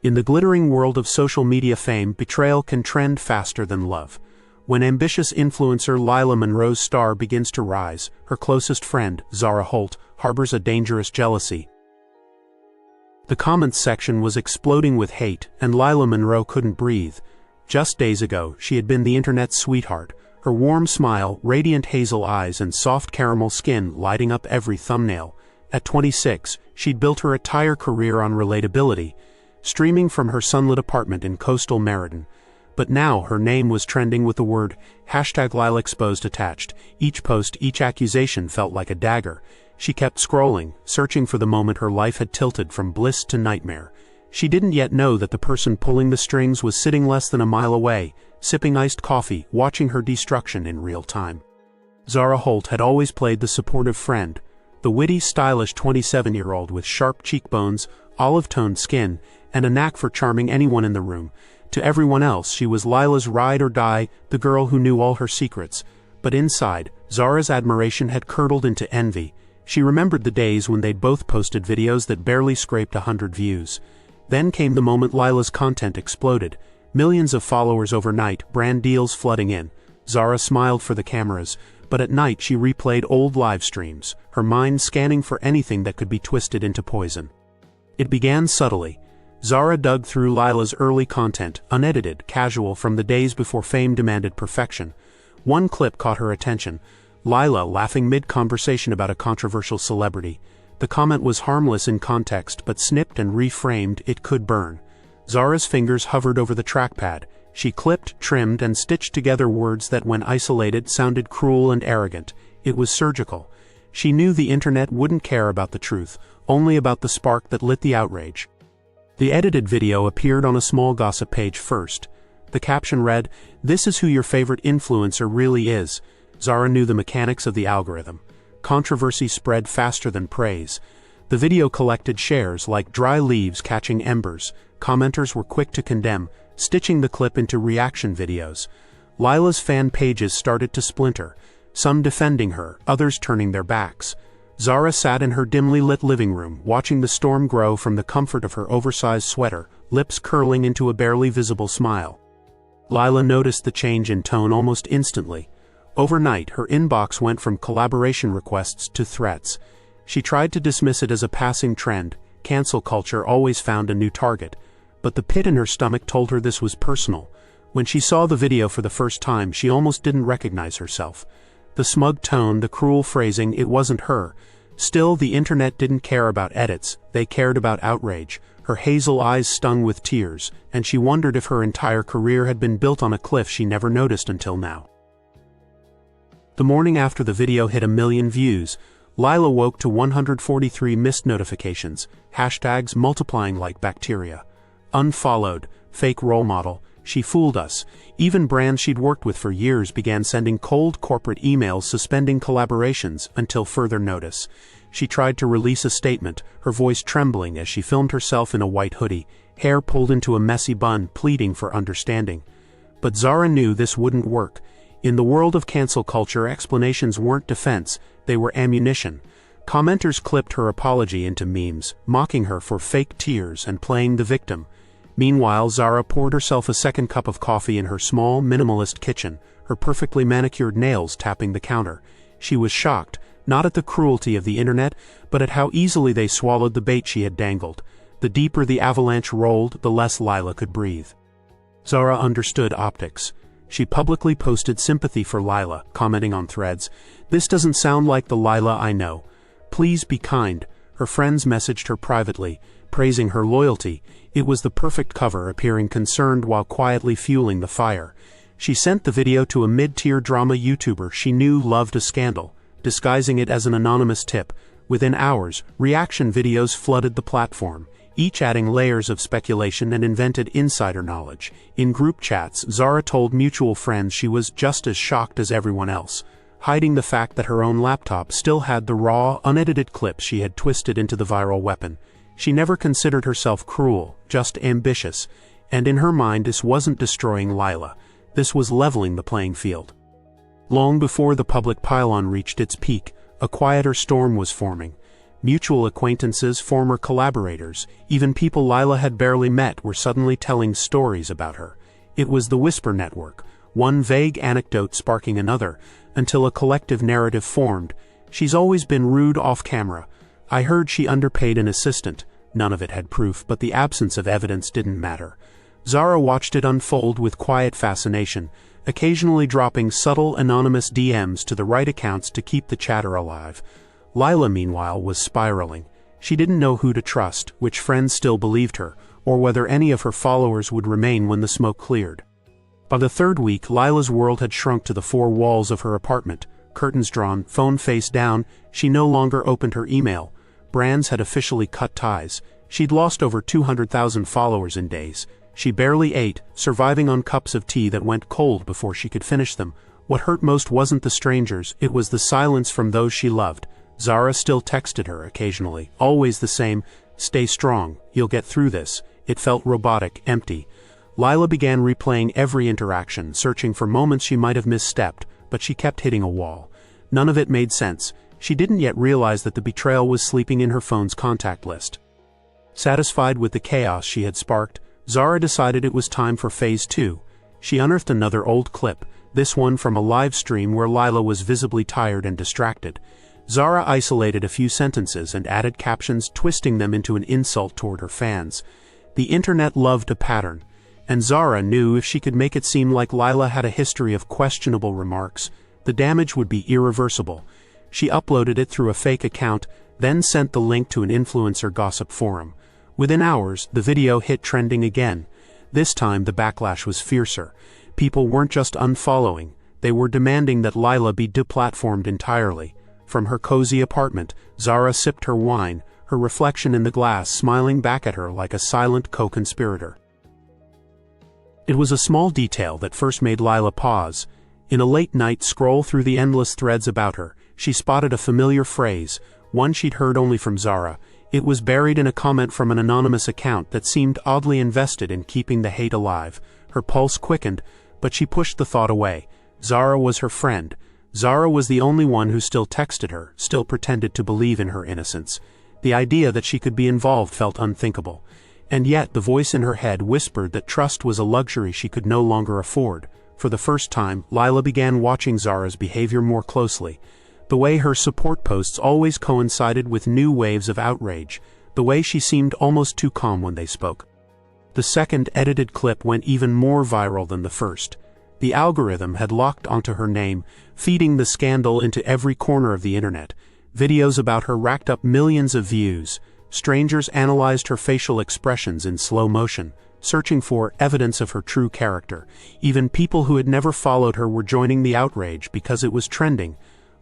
In the glittering world of social media fame, betrayal can trend faster than love. When ambitious influencer Lila Monroe's star begins to rise, her closest friend, Zara Holt, harbors a dangerous jealousy. The comments section was exploding with hate, and Lila Monroe couldn't breathe. Just days ago, she had been the internet's sweetheart, her warm smile, radiant hazel eyes, and soft caramel skin lighting up every thumbnail. At 26, she'd built her entire career on relatability, streaming from her sunlit apartment in coastal Meriden. But now her name was trending with the word #LilaExposed attached. Each post, each accusation felt like a dagger. She kept scrolling, searching for the moment her life had tilted from bliss to nightmare. She didn't yet know that the person pulling the strings was sitting less than a mile away, sipping iced coffee, watching her destruction in real time. Zara Holt had always played the supportive friend, the witty, stylish 27-year-old with sharp cheekbones, olive-toned skin, and a knack for charming anyone in the room. To everyone else, she was Lila's ride or die, the girl who knew all her secrets. But inside, Zara's admiration had curdled into envy. She remembered the days when they'd both posted videos that barely scraped 100 views. Then came the moment Lila's content exploded. Millions of followers overnight, brand deals flooding in. Zara smiled for the cameras, but at night she replayed old live streams, her mind scanning for anything that could be twisted into poison. It began subtly. Zara dug through Lila's early content, unedited, casual, from the days before fame demanded perfection. One clip caught her attention, Lila laughing mid-conversation about a controversial celebrity. The comment was harmless in context, but snipped and reframed, it could burn. Zara's fingers hovered over the trackpad. She clipped, trimmed, and stitched together words that, when isolated, sounded cruel and arrogant. It was surgical. She knew the internet wouldn't care about the truth, only about the spark that lit the outrage. The edited video appeared on a small gossip page first. The caption read, "This is who your favorite influencer really is." Zara knew the mechanics of the algorithm. Controversy spread faster than praise. The video collected shares like dry leaves catching embers. Commenters were quick to condemn, stitching the clip into reaction videos. Lila's fan pages started to splinter, some defending her, others turning their backs. Zara sat in her dimly lit living room, watching the storm grow from the comfort of her oversized sweater, lips curling into a barely visible smile. Lila noticed the change in tone almost instantly. Overnight, her inbox went from collaboration requests to threats. She tried to dismiss it as a passing trend. Cancel culture always found a new target. But the pit in her stomach told her this was personal. When she saw the video for the first time, she almost didn't recognize herself. The smug tone, the cruel phrasing, it wasn't her. Still, the internet didn't care about edits, they cared about outrage. Her hazel eyes stung with tears, and she wondered if her entire career had been built on a cliff she never noticed until now. The morning after the video hit 1 million views, Lila woke to 143 missed notifications, hashtags multiplying like bacteria. Unfollowed, fake role model, she fooled us. Even brands she'd worked with for years began sending cold corporate emails suspending collaborations until further notice. She tried to release a statement, her voice trembling as she filmed herself in a white hoodie, hair pulled into a messy bun, pleading for understanding. But Zara knew this wouldn't work. In the world of cancel culture, explanations weren't defense, they were ammunition. Commenters clipped her apology into memes, mocking her for fake tears and playing the victim. Meanwhile, Zara poured herself a second cup of coffee in her small, minimalist kitchen, her perfectly manicured nails tapping the counter. She was shocked, not at the cruelty of the internet, but at how easily they swallowed the bait she had dangled. The deeper the avalanche rolled, the less Lila could breathe. Zara understood optics. She publicly posted sympathy for Lila, commenting on threads, "This doesn't sound like the Lila I know. Please be kind." Her friends messaged her privately, praising her loyalty. It was the perfect cover, appearing concerned while quietly fueling the fire. She sent the video to a mid-tier drama YouTuber she knew loved a scandal, disguising it as an anonymous tip. Within hours, reaction videos flooded the platform, each adding layers of speculation and invented insider knowledge. In group chats, Zara told mutual friends she was just as shocked as everyone else, hiding the fact that her own laptop still had the raw, unedited clips she had twisted into the viral weapon. She never considered herself cruel, just ambitious, and in her mind this wasn't destroying Lila, this was leveling the playing field. Long before the public pylon reached its peak, a quieter storm was forming. Mutual acquaintances, former collaborators, even people Lila had barely met were suddenly telling stories about her. It was the Whisper Network, one vague anecdote sparking another, until a collective narrative formed. She's always been rude off camera. I heard she underpaid an assistant. None of it had proof, but the absence of evidence didn't matter. Zara watched it unfold with quiet fascination, occasionally dropping subtle anonymous DMs to the right accounts to keep the chatter alive. Lila, meanwhile, was spiraling. She didn't know who to trust, which friends still believed her, or whether any of her followers would remain when the smoke cleared. By the third week, Lila's world had shrunk to the four walls of her apartment. Curtains drawn, phone face down, she no longer opened her email. Brands had officially cut ties. She'd lost over 200,000 followers in days. She barely ate, surviving on cups of tea that went cold before she could finish them. What hurt most wasn't the strangers, it was the silence from those she loved. Zara still texted her occasionally, always the same, "Stay strong, you'll get through this." It felt robotic, empty. Lila began replaying every interaction, searching for moments she might have misstepped, but she kept hitting a wall. None of it made sense. She didn't yet realize that the betrayal was sleeping in her phone's contact list. Satisfied with the chaos she had sparked, Zara decided it was time for phase 2. She unearthed another old clip, this one from a live stream where Lila was visibly tired and distracted. Zara isolated a few sentences and added captions, twisting them into an insult toward her fans. The internet loved a pattern, and Zara knew if she could make it seem like Lila had a history of questionable remarks, the damage would be irreversible. She uploaded it through a fake account, then sent the link to an influencer gossip forum. Within hours, the video hit trending again. This time the backlash was fiercer. People weren't just unfollowing, they were demanding that Lila be deplatformed entirely. From her cozy apartment, Zara sipped her wine, her reflection in the glass smiling back at her like a silent co-conspirator. It was a small detail that first made Lila pause. In a late-night scroll through the endless threads about her, she spotted a familiar phrase, one she'd heard only from Zara. It was buried in a comment from an anonymous account that seemed oddly invested in keeping the hate alive. Her pulse quickened, but she pushed the thought away. Zara was her friend. Zara was the only one who still texted her, still pretended to believe in her innocence. The idea that she could be involved felt unthinkable. And yet the voice in her head whispered that trust was a luxury she could no longer afford. For the first time, Lila began watching Zara's behavior more closely. The way her support posts always coincided with new waves of outrage. The way she seemed almost too calm when they spoke. The second edited clip went even more viral than the first. The algorithm had locked onto her name, feeding the scandal into every corner of the internet. Videos about her racked up millions of views. Strangers analyzed her facial expressions in slow motion, searching for evidence of her true character. Even people who had never followed her were joining the outrage because it was trending.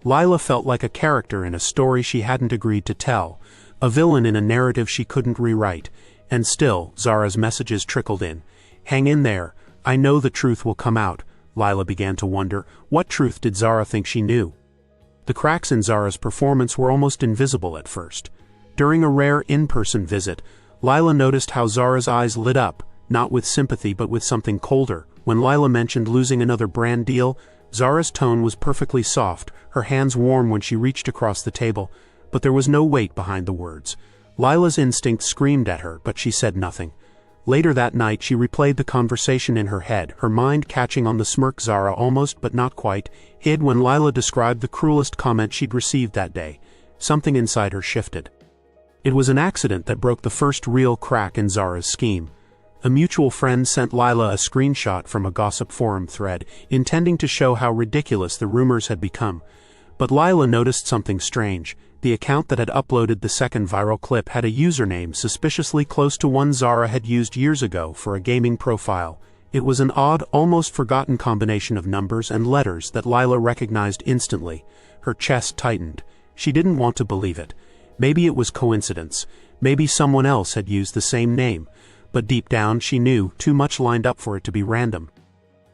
Lila felt like a character in a story she hadn't agreed to tell, a villain in a narrative she couldn't rewrite. And still, Zara's messages trickled in. "Hang in there. I know the truth will come out." Lila began to wonder, what truth did Zara think she knew? The cracks in Zara's performance were almost invisible at first. During a rare in-person visit, Lila noticed how Zara's eyes lit up, not with sympathy but with something colder. When Lila mentioned losing another brand deal, Zara's tone was perfectly soft, her hands warm when she reached across the table, but there was no weight behind the words. Lila's instinct screamed at her, but she said nothing. Later that night she replayed the conversation in her head, her mind catching on the smirk Zara almost but not quite hid when Lila described the cruelest comment she'd received that day. Something inside her shifted. It was an accident that broke the first real crack in Zara's scheme. A mutual friend sent Lila a screenshot from a gossip forum thread, intending to show how ridiculous the rumors had become. But Lila noticed something strange. The account that had uploaded the second viral clip had a username suspiciously close to one Zara had used years ago for a gaming profile. It was an odd, almost forgotten combination of numbers and letters that Lila recognized instantly. Her chest tightened. She didn't want to believe it. Maybe it was coincidence. Maybe someone else had used the same name. But deep down she knew too much lined up for it to be random.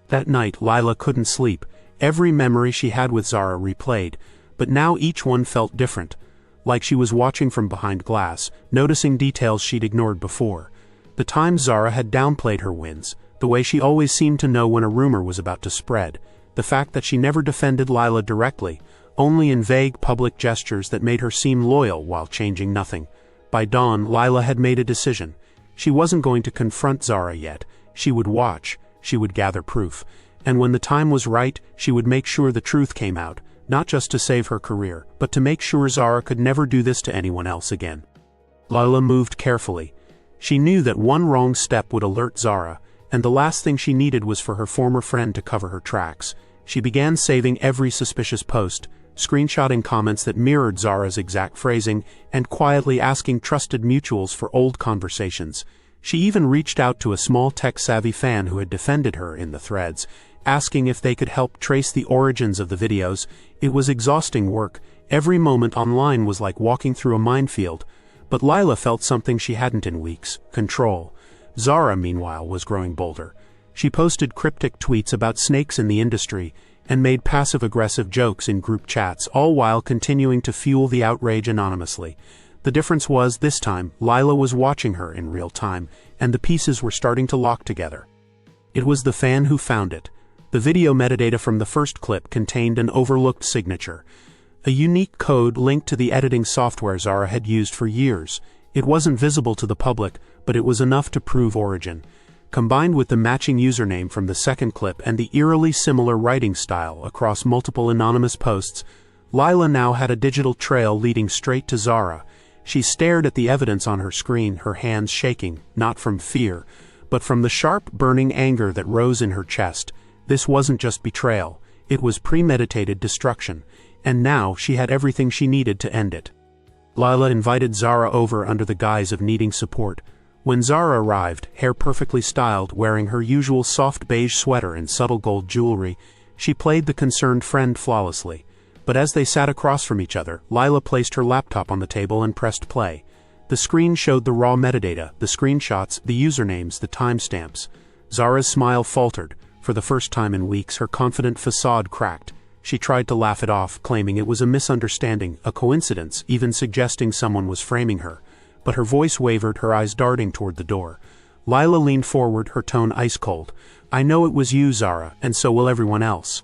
That night Lila couldn't sleep. Every memory she had with Zara replayed. But now each one felt different, like she was watching from behind glass, noticing details she'd ignored before. The times Zara had downplayed her wins, the way she always seemed to know when a rumor was about to spread, the fact that she never defended Lila directly, only in vague public gestures that made her seem loyal while changing nothing. By dawn, Lila had made a decision. She wasn't going to confront Zara yet. She would watch, she would gather proof, and when the time was right, she would make sure the truth came out, not just to save her career, but to make sure Zara could never do this to anyone else again. Lila moved carefully. She knew that one wrong step would alert Zara, and the last thing she needed was for her former friend to cover her tracks. She began saving every suspicious post, screenshotting comments that mirrored Zara's exact phrasing, and quietly asking trusted mutuals for old conversations. She even reached out to a small tech-savvy fan who had defended her in the threads, asking if they could help trace the origins of the videos. It was exhausting work. Every moment online was like walking through a minefield. But Lila felt something she hadn't in weeks: control. Zara, meanwhile, was growing bolder. She posted cryptic tweets about snakes in the industry, and made passive-aggressive jokes in group chats, all while continuing to fuel the outrage anonymously. The difference was, this time, Lila was watching her in real time, and the pieces were starting to lock together. It was the fan who found it. The video metadata from the first clip contained an overlooked signature, a unique code linked to the editing software Zara had used for years. It wasn't visible to the public, but it was enough to prove origin. Combined with the matching username from the second clip and the eerily similar writing style across multiple anonymous posts, Lila now had a digital trail leading straight to Zara. She stared at the evidence on her screen, her hands shaking, not from fear, but from the sharp, burning anger that rose in her chest. This wasn't just betrayal, it was premeditated destruction, and now she had everything she needed to end it. Lila invited Zara over under the guise of needing support. When Zara arrived, hair perfectly styled, wearing her usual soft beige sweater and subtle gold jewelry, she played the concerned friend flawlessly. But as they sat across from each other, Lila placed her laptop on the table and pressed play. The screen showed the raw metadata, the screenshots, the usernames, the timestamps. Zara's smile faltered. For the first time in weeks, her confident facade cracked. She tried to laugh it off, claiming it was a misunderstanding, a coincidence, even suggesting someone was framing her. But her voice wavered, her eyes darting toward the door. Lila leaned forward, her tone ice-cold. "I know it was you, Zara, and so will everyone else."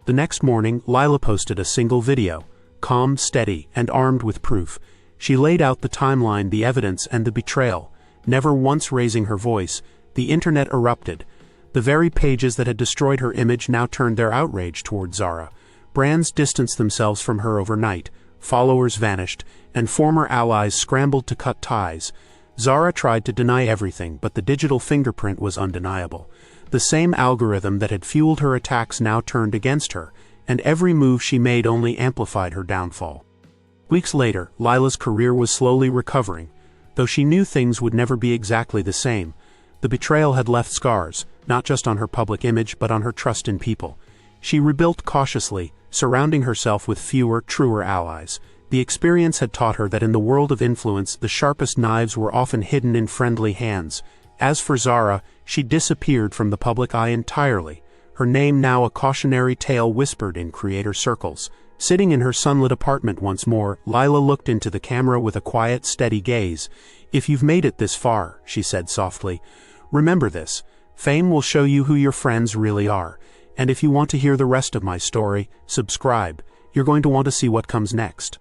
The next morning, Lila posted a single video, calm, steady, and armed with proof. She laid out the timeline, the evidence, and the betrayal. Never once raising her voice, the internet erupted. The very pages that had destroyed her image now turned their outrage toward Zara. Brands distanced themselves from her overnight, followers vanished, and former allies scrambled to cut ties. Zara tried to deny everything, but the digital fingerprint was undeniable. The same algorithm that had fueled her attacks now turned against her, and every move she made only amplified her downfall. Weeks later, Lila's career was slowly recovering, though she knew things would never be exactly the same. The betrayal had left scars, not just on her public image but on her trust in people. She rebuilt cautiously, surrounding herself with fewer, truer allies. The experience had taught her that in the world of influence, the sharpest knives were often hidden in friendly hands. As for Zara, she disappeared from the public eye entirely, her name now a cautionary tale whispered in creator circles. Sitting in her sunlit apartment once more, Lila looked into the camera with a quiet, steady gaze. "If you've made it this far," she said softly, "remember this. Fame will show you who your friends really are. And if you want to hear the rest of my story, subscribe. You're going to want to see what comes next."